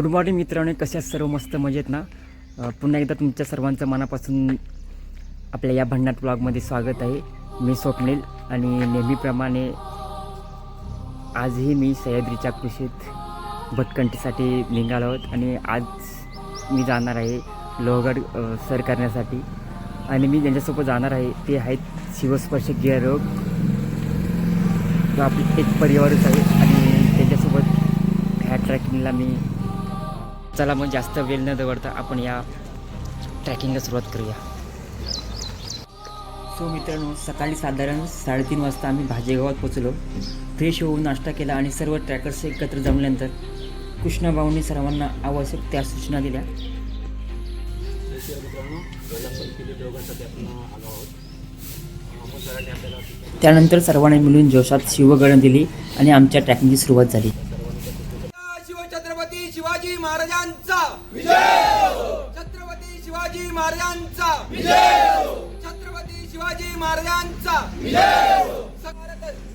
Good morning मित्रांनो, कशा आहात सर्व? मस्त मजेत ना? पुन्हा एकदा तुमच्या सर्वांचं मनापासून आपल्या या भन्नाट ब्लॉगमध्ये स्वागत आहे. मी स्वप्नील आणि नेहमीप्रमाणे आजही मी सह्याद्रीच्या कृषीत भटकंतीसाठी निघालो आहोत आणि आज मी जाणार आहे लोहगड सर करण्यासाठी. आणि मी ज्यांच्यासोबत जाणार आहे ते आहेत शिवस्पर्श गिर्यारोहक, जो आपली एक परिवारच आहे आणि त्यांच्यासोबत ह्या ट्रॅकिंगला मी. चला मग जास्त वेळ न दवडता आपण या ट्रॅकिंगला सुरुवात करूया. सो मित्रांनो, सकाळी साधारण 3:30 वाजता आम्ही भाजेगावात पोचलो. फ्रेश होऊन नाश्ता केला आणि सर्व ट्रॅकर्स एकत्र जमल्यानंतर कृष्णाभाऊंनी सर्वांना आवश्यक त्या सूचना दिल्या. त्यानंतर सर्वांनी मिळून जोशात शिवगण दिली आणि आमच्या ट्रॅकिंगची सुरुवात झाली. छत्रपती शिवाजी महाराजांचा विजय हो. छत्रपती शिवाजी महाराजांचा विजय हो. छत्रपती शिवाजी महाराजांचा विजय हो.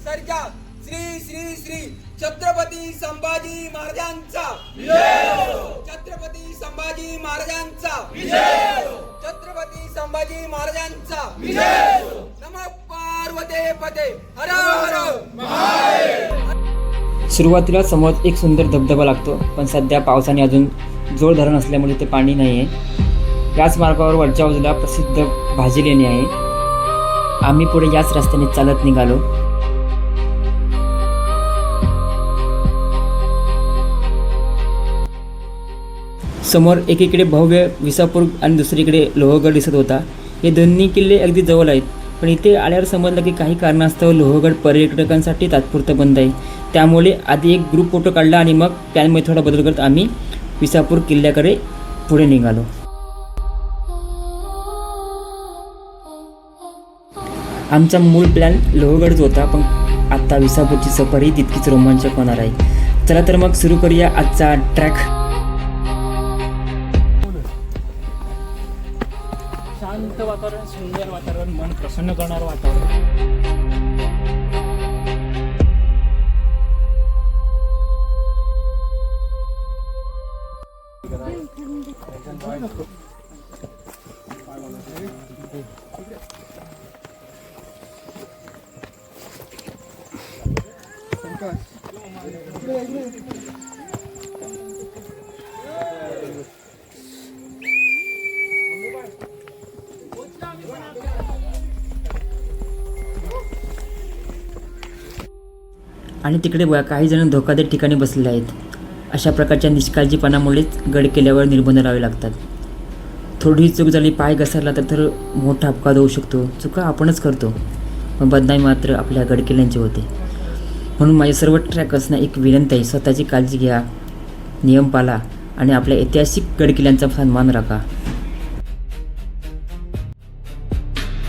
सरजा श्री श्री श्री छत्रपती संभाजी महाराजांचा विजय हो. छत्रपती संभाजी महाराजांचा विजय हो. छत्रपती संभाजी महाराजांचा विजय हो. नमः पार्वती पते हर हर महादेव. सुरुवातीला समोर एक सुंदर धबधबा लागतो, पण सध्या पावसाने अजून जोर धरण असल्यामुळे ते पाणी नाही आहे. याच मार्गावर वरच्या बाजूला प्रसिद्ध भाजी लेणी आहे. आम्ही पुढे याच रस्त्याने चालत निघालो. समोर एकीकडे भव्य विसापूर आणि दुसरीकडे लोहगड दिसत होता. हे दोन्ही किल्ले अगदी जवळ आहेत, पण इथे आल्यावर समजलं की काही कारणास्तव लोहगड पर्यटकांसाठी तात्पुरतं बंद आहे. त्यामुळे आधी एक ग्रुप फोटो काढला आणि मग प्लॅनमध्ये थोडा बदल करत आम्ही विसापूर किल्ल्याकडे पुढे निघालो. आमचा मूळ प्लॅन लोहगडच होता, पण आता विसापूरची सफरही तितकीच रोमांचक होणार आहे. चला तर मग सुरू करूया आजचा ट्रॅक. शांत वातावरण, सुंदर वातावरण, मन प्रसन्न करणारं वातावरण. आणि तिकडे बघा, काही जण धोकादायक ठिकाणी बसलेले आहेत. अशा प्रकारच्या निष्काळजीपणामुळेच गड किल्ल्यावर निर्बंध लावावे लागतात. थोडी चूक झाली, पाय घसरला तर मोठा अपघात होऊ शकतो. चुका आपणच करतो, पण बदनामी मात्र आपल्या गड किल्ल्यांची होते. म्हणून माझ्या सर्व ट्रॅकर्सना एक विनंती आहे, स्वतःची काळजी घ्या, नियम पाळा आणि आपल्या ऐतिहासिक गड किल्ल्यांचा सन्मान राखा.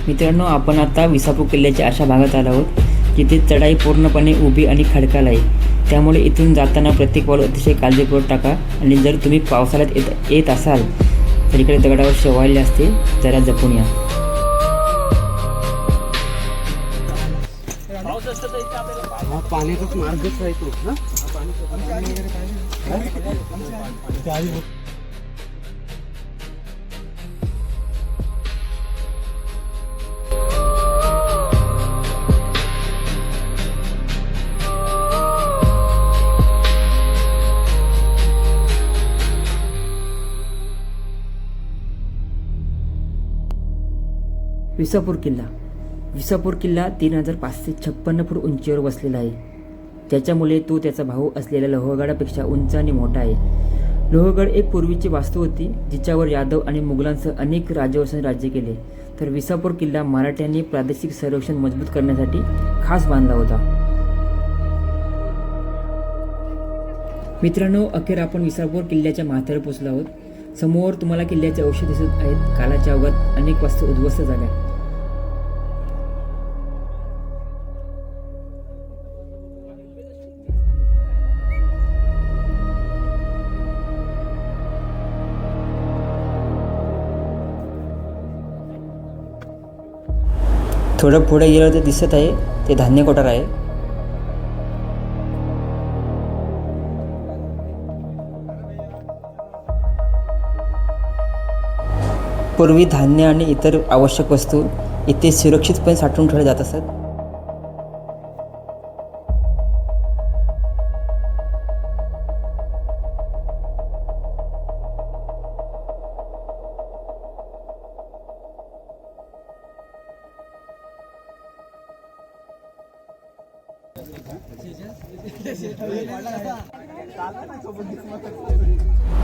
मित्रांनो, आपण आता विसापूर किल्ल्याच्या अशा भागात आलो आहोत जिथे चढाई पूर्णपणे उभी आणि खडकाळ आहे. त्यामुळे इथून जाताना प्रत्येक पाऊल अतिशय काळजीपूर्वक टाका. आणि जर तुम्ही पावसाळ्यात येत असाल तर इकडे दगडावर शेवाळले असते, जरा जपून या. पाण्याचाच मार्गच आहे तो. विसापूर किल्ला 3556 फूट उंचीवर वसलेला आहे. ज्याच्यामुळे तो त्याचा भाऊ असलेल्या लोहगडापेक्षा उंच आणि मोठा आहे. लोहगड एक पूर्वीची वास्तू होती, जिच्यावर यादव आणि मुघलांसह अनेक राजवंशांनी राज्य केले. तर विसापूर किल्ला मराठ्यांनी प्रादेशिक संरक्षण मजबूत करण्यासाठी खास बांधला होता. मित्रांनो, अखेर आपण विसापूर किल्ल्याच्या माथ्यावर पोहोचलो आहोत. समोर तुम्हाला किल्ल्याचे अवशेष दिसत आहेत. कालाच्या ओघात अनेक वस्तू उद्ध्वस्त झाल्या. थोडं पुढे गेलं ते दिसत आहे, ते धान्य कोठार आहे. पूर्वी धान्य आणि इतर आवश्यक वस्तू इथे सुरक्षितपणे साठवून ठेवल्या जात असत.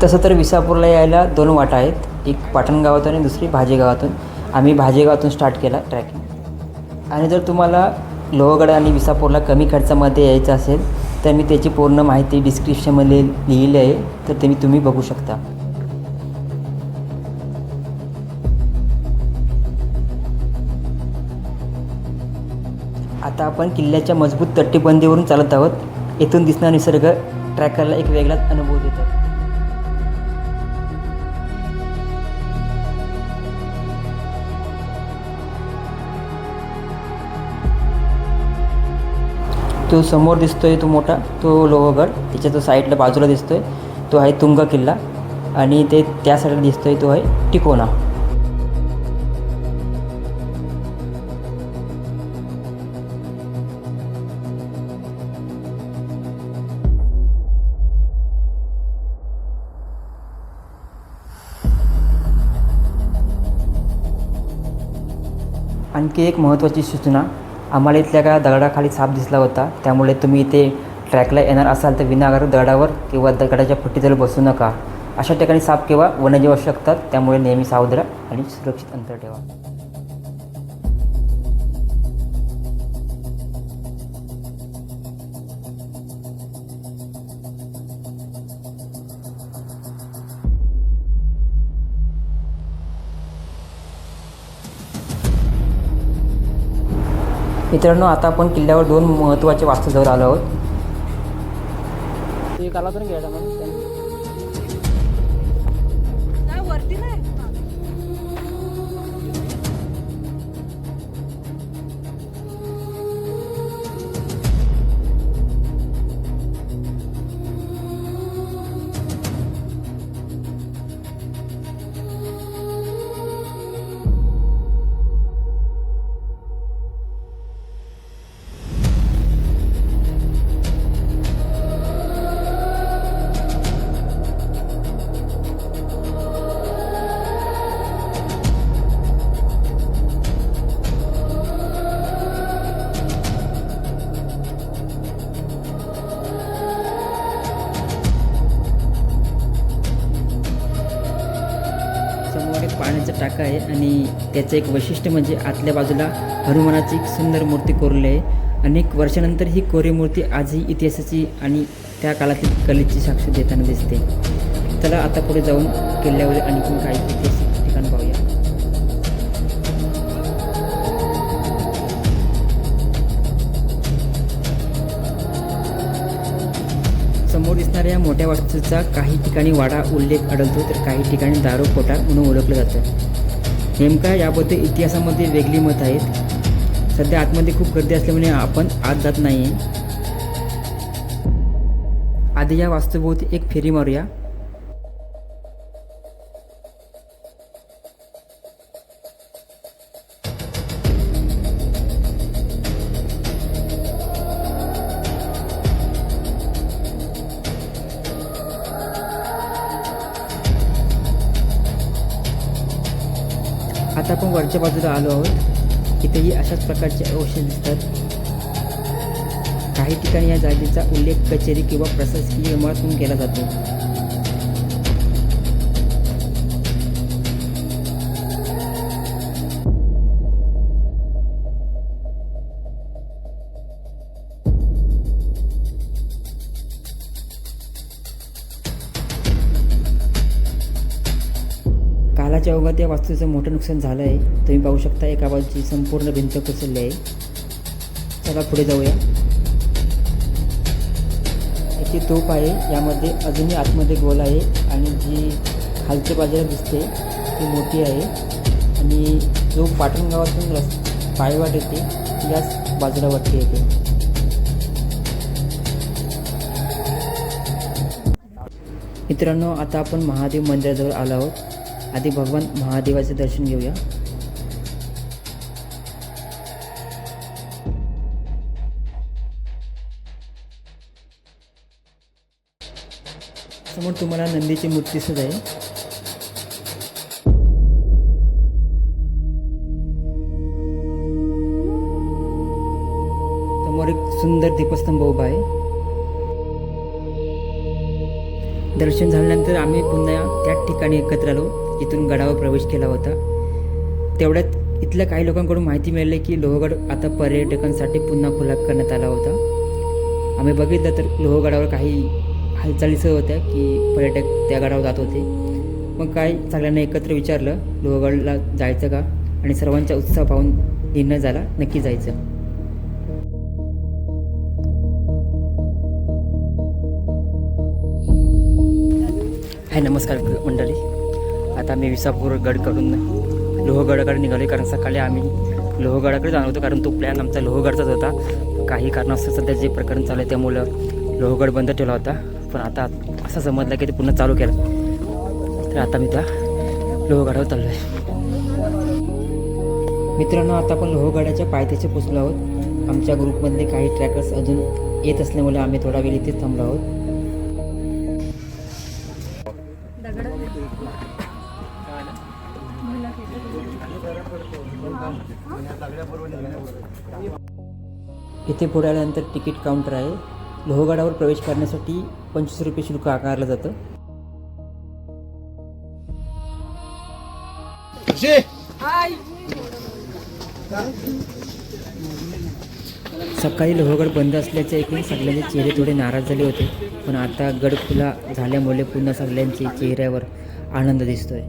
तसं तर विसापूरला यायला 2 वाटा आहेत, एक पाटण गावातून आणि दुसरी भाजे गावातून. आम्ही भाजे गावातून स्टार्ट केला ट्रॅकिंग. आणि जर तुम्हाला लोहगड आणि विसापूरला कमी खर्चामध्ये यायचं असेल तर मी त्याची पूर्ण माहिती डिस्क्रिप्शनमध्ये लिहिली आहे, तर ते तुम्ही बघू शकता. आता आपण किल्ल्याच्या मजबूत तटबंदीवरून चालत आहोत. येथून दिसणारा निसर्ग ट्रॅकरला एक वेगळाच अनुभव देतो. तो समोर दिसतोय तो मोठा, तो लोहगड. त्याच्या जो साईडला बाजूला दिसतोय तो आहे तुंग किल्ला, आणि ते त्या साईडला दिसतोय तो आहे टिकोना. आणखी एक महत्त्वाची सूचना, आम्हाला इथल्या का दगडाखाली साप दिसला होता, त्यामुळे तुम्ही इथे ट्रॅकला येणार असाल तर विनाकारण दगडावर किंवा दगडाच्या फटीजवळ बसू नका. अशा ठिकाणी साप किंवा वन्यजीव असू शकतात, त्यामुळे नेहमी सावध राहा आणि सुरक्षित अंतर ठेवा. मित्रांनो, आता आपण किल्ल्यावर 2 महत्त्वाच्या वास्तूजवळ आलो आहोत. ते काला तर घ्यायला मग वरती नाही. समोर एक पाण्याचा टाका आहे, आणि त्याचं एक वैशिष्ट्य म्हणजे आतल्या बाजूला हनुमानाची एक सुंदर मूर्ती कोरली आहे. अनेक वर्षानंतर ही कोरी मूर्ती आजही इतिहासाची आणि त्या काळातील कलेची साक्ष देताना दिसते. चला आता पुढे जाऊन किल्ल्यावर आणखी काही ऐतिहासिक ठिकाण पाहूया. समोर दिसणाऱ्या मोठ्या वास्तूचा काही ठिकाणी वाडा उल्लेख आढळतो, तर काही ठिकाणी दारू कोठार म्हणून ओळखलं जातं. नेमका याबद्दल इतिहासामध्ये वेगळी मत आहेत. सध्या आतमध्ये खूप गर्दी असल्यामुळे आपण आत जात नाही आहे. आधी या वास्तूभोवती एक फेरी मारूया. आता आपण वरच्या बाजूला आलो आहोत. इथेही अशाच प्रकारचे अवशेष दिसतात. काही ठिकाणी या जागेचा उल्लेख कचेरी किंवा प्रशासकीय इमारत म्हणून केला जातो. कालाच्या ओघात या वास्तूचं मोठं नुकसान झालं आहे. तुम्ही पाहू शकता एका बाजूची संपूर्ण भिंत कोसळली आहे. चला पुढे जाऊया. याची तोफ आहे, यामध्ये अजूनही आतमध्ये गोल आहे, आणि जी खालच्या बाजूला दिसते ती मोठी आहे, आणि जो पाटण गावातून पायवाट येते याच बाजूला वरती येते. मित्रांनो, आता आपण महादेव मंदिराजवळ आलो आहोत. आधी भगवान महादेवाचे दर्शन घेऊया. समोर तुम्हाला नंदीची मूर्ती सुद्धा आहे. समोर एक सुंदर दीपस्तंभ उभा आहे. दर्शन झाल्यानंतर आम्ही पुन्हा त्याच ठिकाणी एकत्र आलो जिथून गडावर प्रवेश केला होता. तेवढ्यात इथल्या काही लोकांकडून माहिती मिळाली की लोहगड आता पर्यटकांसाठी पुन्हा खुला करण्यात आला होता. आम्ही बघितलं तर लोहगडावर काही हालचाली सुरू होत्या की पर्यटक त्या गडावर जात होते. मग काय सगळ्यांना एकत्र विचारलं लोहगडला जायचं का, आणि सर्वांचा उत्साह पाहून निर्णय झाला नक्की जायचं. हाय, नमस्कार मंडळी. आता आम्ही विसापूर गडकडून लोहगडाकडे निघालो कारण सकाळी आम्ही लोहगडाकडे जाणार होतो, कारण तो प्लॅन आमचा लोहगडचाच होता. काही कारणास्तव सध्या जे प्रकरण चालू आहे त्यामुळं लोहगड बंद ठेवला होता. पण आता असं समजलं की ते पुन्हा चालू केलं, तर आता मी त्या लोहगडावर चाललो आहे. मित्रांनो, आता आपण लोहगडाच्या पायथ्याशी पोचलो आहोत. आमच्या ग्रुपमधले काही ट्रॅकर्स अजून येत असल्यामुळे आम्ही थोडा वेळ इथेच थांबलो आहोत. इथे पुढे आल्यानंतर तिकीट काउंटर आहे. लोहगडावर प्रवेश करण्यासाठी 25 रुपये शुल्क आकारलं जातं. सकाळी लोहगड बंद असल्याचे ऐकून सगळ्यांचे चेहरे थोडे नाराज झाले होते, पण आता गड खुला झाल्यामुळे पुन्हा सगळ्यांचे चेहऱ्यावर आनंद दिसतोय.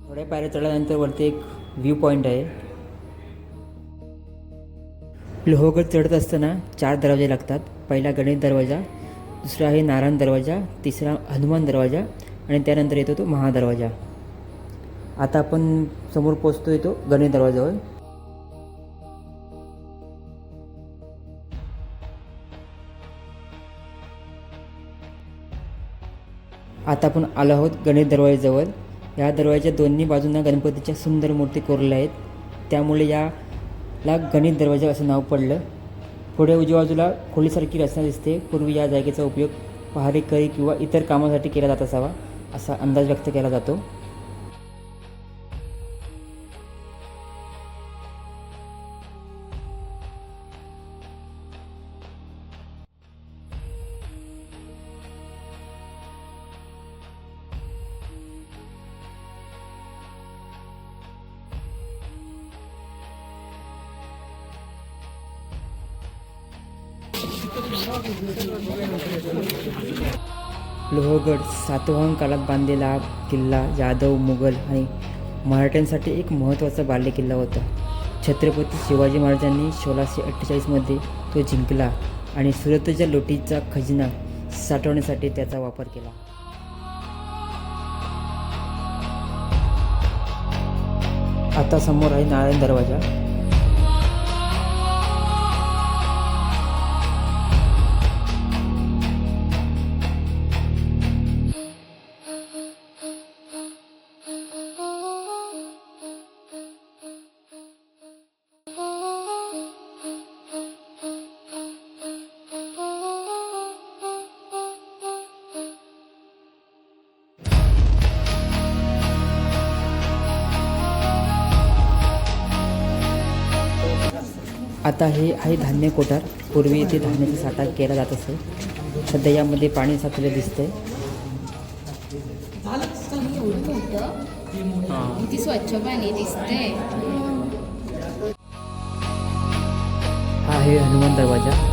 थोड्या पायऱ्या चढल्यानंतर वरती एक व्ह्यू पॉईंट आहे. लोहगड चढत असताना 4 दरवाजे लागतात. पहिला गणेश दरवाजा, दुसरा आहे नारायण दरवाजा, तिसरा हनुमान दरवाजा आणि त्यानंतर येतो तो महादरवाजा. आता आपण समोर पोचतो येतो गणेश दरवाजावर. आता आपण आलो आहोत गणेश दरवाजाजवळ. या दरवाजाच्या दोन्ही बाजूंना गणपतीच्या सुंदर मूर्ती कोरलेल्या आहेत, त्यामुळे याला गणेश दरवाजा असं नाव पडलं. पुढे उजव्या बाजूला खोलीसारखी रचना दिसते. पूर्वी या जागेचा उपयोग पहारेकरी किंवा इतर कामासाठी केला जात असावा असा अंदाज व्यक्त केला जातो. लोहगड सातवाहन काळात बांधलेला हा किल्ला यादव, मुघल आणि मराठ्यांसाठी एक महत्त्वाचा बालेकिल्ला होता. छत्रपती शिवाजी महाराजांनी 1648मध्ये तो जिंकला आणि सुरतच्या लुटीचा खजिना साठवण्यासाठी त्याचा वापर केला. आता समोर आहे नारायण दरवाजा. आता हे आहे धान्य कोठार. पूर्वी येथे धान्याचा साठा केला जात असे. सध्या यामध्ये पाणी साचलेलं दिसतंय. किती स्वच्छ पाणी दिसते. हा आहे हनुमान दरवाजा.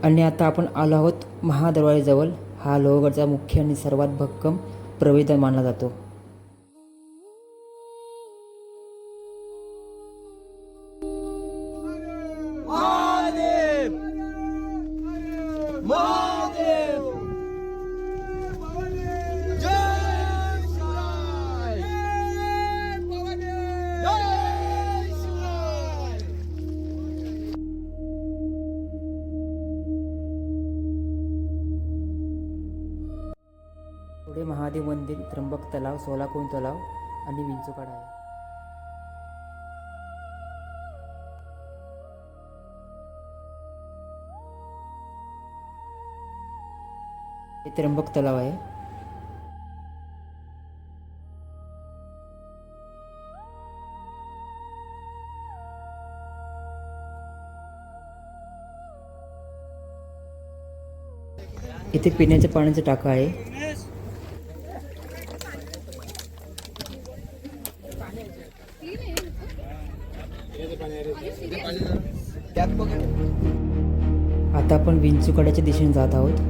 आणि आता आपण आलो आहोत महादरवाजेजवळ. हा लोहगडचा मुख्य आणि सर्वात भक्कम प्रवेशद्वार मानला जातो. महादेव महादेव जय शिवराय जय शिवराय. पुढे महादेव मंदिर, त्र्यंबक तलाव, सोलापूर तलाव आणि विंचूकाडा आहे. हे त्र्यंबक तलाव आहे. इथे पिण्याच्या पाण्याचा टाका आहे. आता आपण विंचूकड्याच्या दिशेने जात आहोत.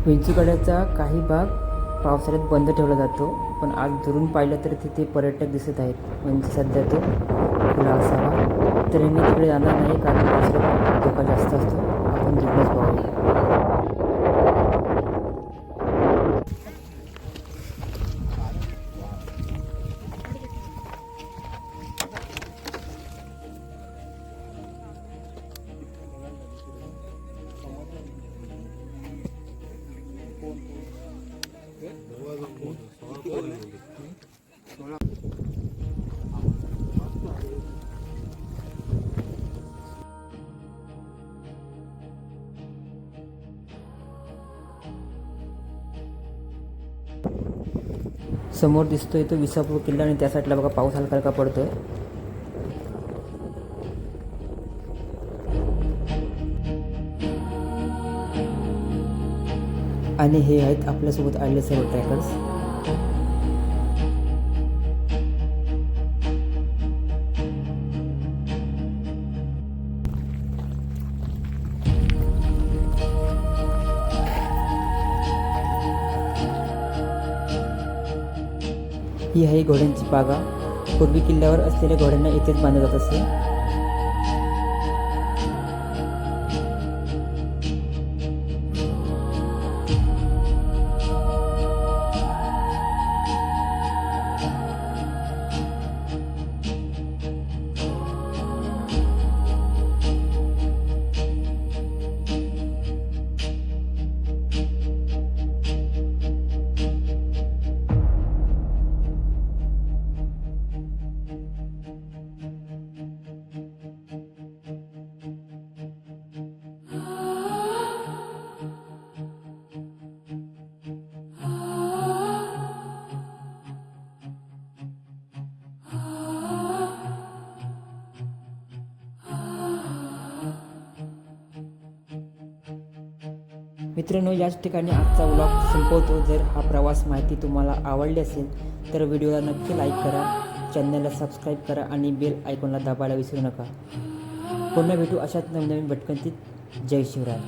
विंचूकड्याचा काही भाग पावसाळ्यात बंद ठेवला जातो, पण आज दुरून पाहिलं तर तिथे पर्यटक दिसत आहेत. म्हणजे सध्या तो खुला असावा. तरी मी तिकडे जाणार नाही, कारण पावसाळ्यात धोका जास्त असतो. आपण तिकडेच पाहूया. समोर दिसतोय तो विसापूर किल्ला आणि त्या साईडला बघा पाऊस हलका हलका पडतोय. आणि हे आहेत आपल्यासोबत आलेले सर्व ट्रॅकर्स. ही आहे घोड्यांची बागा. पूर्वी किल्ल्यावर असलेल्या घोड्यांना इथेच बांधलं जात असे. मित्रांनो, याच ठिकाणी आजचा व्लॉग संपवतो. जर हा प्रवास माहिती तुम्हाला आवडली असेल तर व्हिडिओला नक्की लाईक करा, चॅनलला सबस्क्राईब करा आणि बेल आयकॉनला दाबायला विसरू नका. पुन्हा भेटू अशाच नवनवीन भटकंतीत. जय शिवराय.